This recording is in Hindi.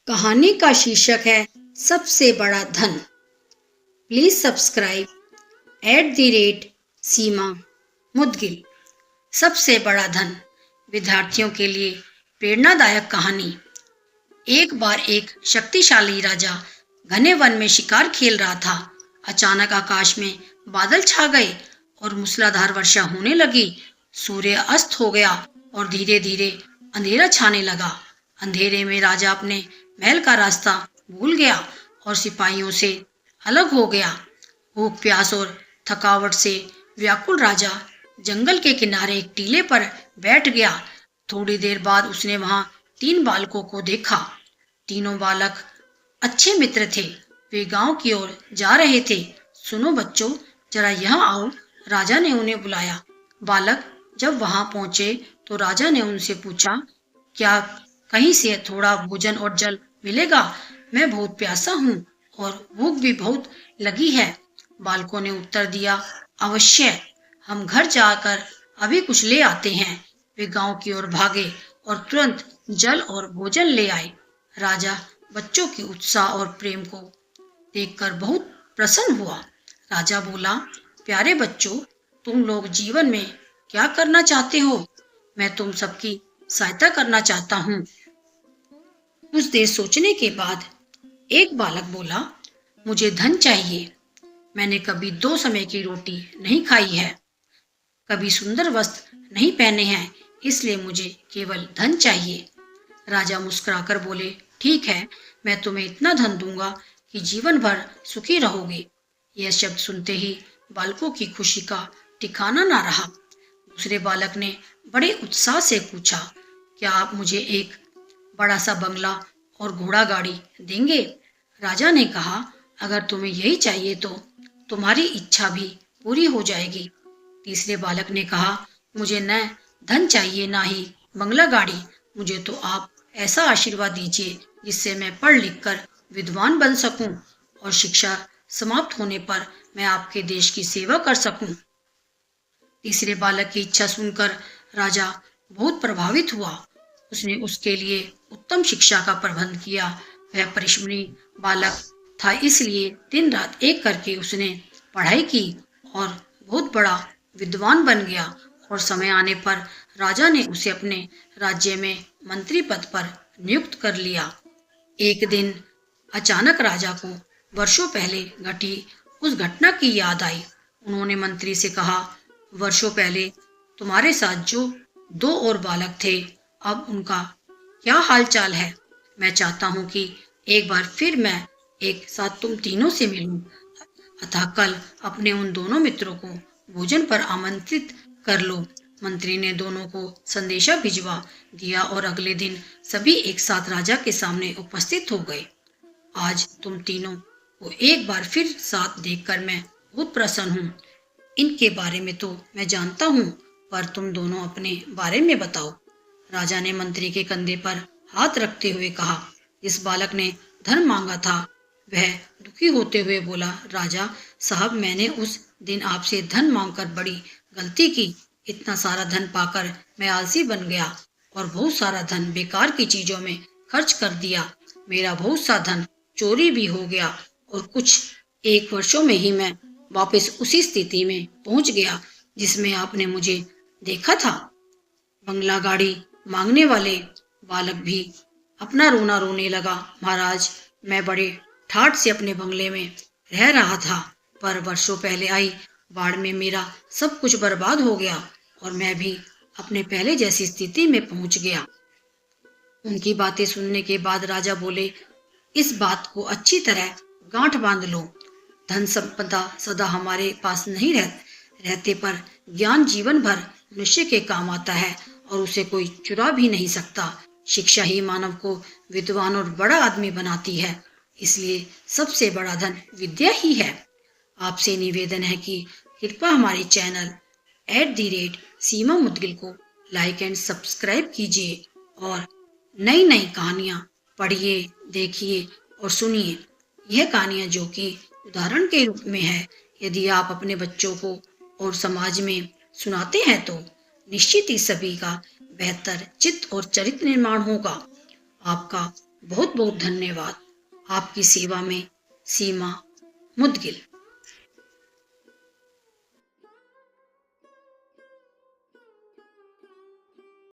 कहानी का शीर्षक है सबसे बड़ा धन। प्लीज सब्सक्राइब @सीमा मुदगिल। सबसे बड़ा धन विद्यार्थियों के लिए प्रेरणादायक कहानी। एक बार एक शक्तिशाली राजा घने वन में शिकार खेल रहा था। अचानक आकाश में बादल छा गए और मूसलाधार वर्षा होने लगी। सूर्य अस्त हो गया और धीरे धीरे अंधेरा छाने लगा। अंधेरे में राजा अपने महल का रास्ता भूल गया और सिपाहियों से अलग हो गया। भूख प्यास और थकावट से व्याकुल राजा जंगल के किनारे एक टीले पर बैठ गया। थोड़ी देर बाद उसने वहां 3 बालकों को देखा। तीनों बालक अच्छे मित्र थे। वे गांव की ओर जा रहे थे। सुनो बच्चों, जरा यहाँ आओ, राजा ने उन्हें बुलाया। बालक जब वहां पहुंचे तो राजा ने उनसे पूछा, क्या कहीं से थोड़ा भोजन और जल मिलेगा? मैं बहुत प्यासा हूँ और भूख भी बहुत लगी है। बालकों ने उत्तर दिया, अवश्य, हम घर जाकर अभी कुछ ले आते हैं। वे गांव की ओर भागे और तुरंत जल और भोजन ले आए। राजा बच्चों के उत्साह और प्रेम को देखकर बहुत प्रसन्न हुआ। राजा बोला, प्यारे बच्चों, तुम लोग जीवन में क्या करना चाहते हो? मैं तुम सबकी सहायता करना चाहता हूँ। कुछ देर सोचने के बाद एक बालक बोला, मुझे धन चाहिए। मैंने कभी 2 समय की रोटी नहीं खाई है, कभी सुंदर वस्त्र नहीं पहने हैं, इसलिए मुझे केवल धन चाहिए। राजा मुस्कुराकर बोले, ठीक है, मैं तुम्हें इतना धन दूंगा कि जीवन भर सुखी रहोगे। यह शब्द सुनते ही बालकों की खुशी का ठिकाना ना रहा। दूसरे बालक ने बड़े उत्साह से पूछा, क्या आप मुझे एक बड़ा सा बंगला और घोड़ा गाड़ी देंगे? राजा ने कहा, अगर तुम्हें यही चाहिए तो तुम्हारी इच्छा भी पूरी हो जाएगी। तीसरे बालक ने कहा, मुझे न धन चाहिए ना ही बंगला गाड़ी, मुझे तो आप ऐसा आशीर्वाद दीजिए जिससे मैं पढ़ लिख कर विद्वान बन सकूं और शिक्षा समाप्त होने पर मैं आपके देश की सेवा कर सकूं। तीसरे बालक की इच्छा सुनकर राजा बहुत प्रभावित हुआ। उसने उसके लिए उत्तम शिक्षा का प्रबंध किया। वह परिश्रमी बालक था, इसलिए दिन रात एक करके उसने पढ़ाई की और बहुत बड़ा विद्वान बन गया। और समय आने पर राजा ने उसे अपने राज्य में मंत्री पद पर नियुक्त कर लिया। एक दिन अचानक राजा को वर्षों पहले घटी उस घटना की याद आई। उन्होंने मंत्री से कहा, वर्षों पहले तुम्हारे साथ जो 2 और बालक थे, अब उनका क्या हाल चाल है? मैं चाहता हूँ कि एक बार फिर मैं एक साथ तुम तीनों से मिलूं। अतः कल अपने उन दोनों मित्रों को भोजन पर आमंत्रित कर लो। मंत्री ने दोनों को संदेशा भिजवा दिया और अगले दिन सभी एक साथ राजा के सामने उपस्थित हो गए। आज तुम तीनों को एक बार फिर साथ देखकर मैं बहुत प्रसन्न हूँ। इनके बारे में तो मैं जानता हूँ, पर तुम दोनों अपने बारे में बताओ। राजा ने मंत्री के कंधे पर हाथ रखते हुए कहा। जिस बालक ने धन मांगा था वह दुखी होते हुए बोला, राजा साहब, मैंने उस दिन आपसे धन मांगकर बड़ी गलती की। इतना सारा धन पाकर मैं आलसी बन गया और बहुत सारा धन बेकार की चीजों में खर्च कर दिया। मेरा बहुत सा धन चोरी भी हो गया और कुछ 1 वर्षों में ही मैं वापस उसी स्थिति में पहुंच गया जिसमें आपने मुझे देखा था। बंगला गाड़ी मांगने वाले बालक भी अपना रोना रोने लगा। महाराज, मैं बड़े ठाठ से अपने बंगले में रह रहा था, पर वर्षों पहले आई बाढ़ में मेरा सब कुछ बर्बाद हो गया और मैं भी अपने पहले जैसी स्थिति में पहुंच गया। उनकी बातें सुनने के बाद राजा बोले, इस बात को अच्छी तरह गांठ बांध लो। धन संपदा सदा हमारे पास नहीं रहते, पर ज्ञान जीवन भर मनुष्य के काम आता है और उसे कोई चुरा भी नहीं सकता। शिक्षा ही मानव को विद्वान और बड़ा आदमी बनाती है, इसलिए सबसे बड़ा धन विद्या ही है। आपसे निवेदन है कि कृपया हमारे चैनल @सीमा मुदगिल को लाइक एंड सब्सक्राइब कीजिए और नई नई कहानियाँ पढ़िए, देखिए और सुनिए। यह कहानियाँ जो कि उदाहरण के रूप में है, यदि आप अपने बच्चों को और समाज में सुनाते हैं तो निश्चित ही सभी का बेहतर चित्त और चरित्र निर्माण होगा। आपका बहुत बहुत धन्यवाद। आपकी सेवा में सीमा मुदगिल।